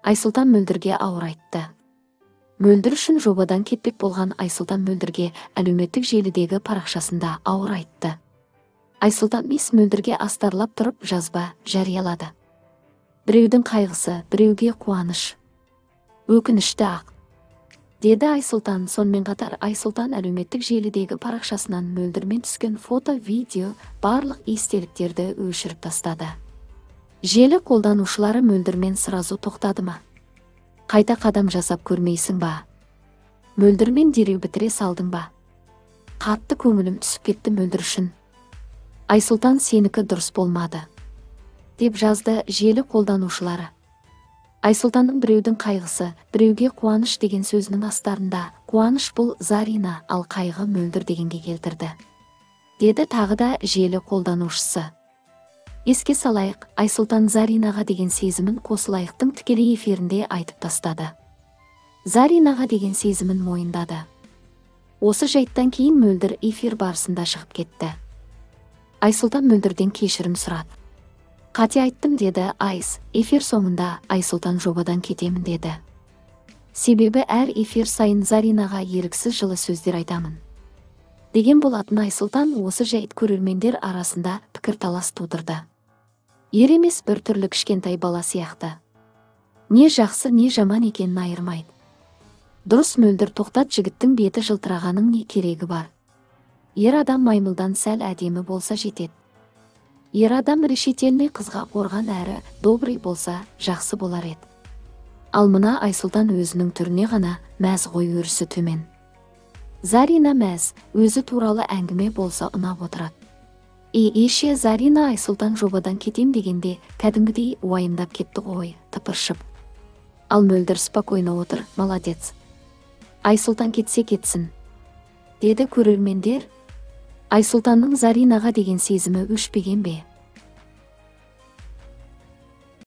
Айсұлтан Мөлдірге ауыр айтты. Мөлдір үшін жобадан кетпек болған Айсұлтан Мөлдірге әлеуметтік желідегі парақшасында ауыр айтты. Айсұлтан мисс Мөлдірге астарлап тұрып жазба жариялады. Біреудің қайғысы, біреуге қуаныш. Өкінішті ақ, деді Айсұлтан. Сонымен қатар Айсұлтан әлеуметтік желідегі парақшасынан Мөлдірмен түскен фото, видео, барлық естеліктерді өшіріп тастады. Желі қолданушылары Мөлдірмен сразу тоқтады ма? Қайта қадам жасап көрмейсің ба? Мөлдірмен дереу бітіре салдың ба? Қатты көңілім түсіп кетті Мөлдір үшін. Айсұлтан, сенікі дұрыс болмады, деп жазды желі қолданушылары. Айсұлтанның біреудің қайғысы, біреуге қуаныш деген сөзінің астарында қуаныш бұл Зарина, ал қайғы Мөлдір дегенге келтірді, деді тағы да желі қолданушысы. Еске салайық, Айсұлтан Заринаға деген сезімін Қосылайықтың тікелей эфирінде айтып тастады. Заринаға деген сезімін мойындады. Осы жайттан кейін Мөлдір эфир барысында шығып кетті. Айсұлтан Мөлдірден кешірім сұрады. Қате айттым, деді Айс. Эфир соңында Айсұлтан жобадан кетемін деді. Себебі әр эфир сайын Заринаға еріксіз жылы сөздер айтамын деген болатын Айсұлтан. Осы жайт көрермендер арасында пікірталас тудырды. Ер емес, бір түрлі кішкентай бала сияқты. Не жақсы, не жаман екенін айырмайды. Дұрыс Мөлдір, тоқтат, жігіттің беті жылтырағаның не керегі бар? Ер адам маймылдан сәл әдемі болса жетеді. Ер адам решительный, қызға қорған әрі добрый болса жақсы болар еді. Ал мына Айсұлтан өзінің түріне ғана мәз ғой, өрісі төмен. Зарина мәз, өзі туралы әңгіме болса ұнап отырады. Еше Зарина Айсұлтан жобадан кетем дегенде кәдімгідей уайымдап кетті ғой, тыпыршып. Ал Мөлдір спокойно отыр, молодец. Айсұлтан кетсе кетсін, деді көрермендер. Айсұлтанның Заринаға деген сезімі өшпеген бе?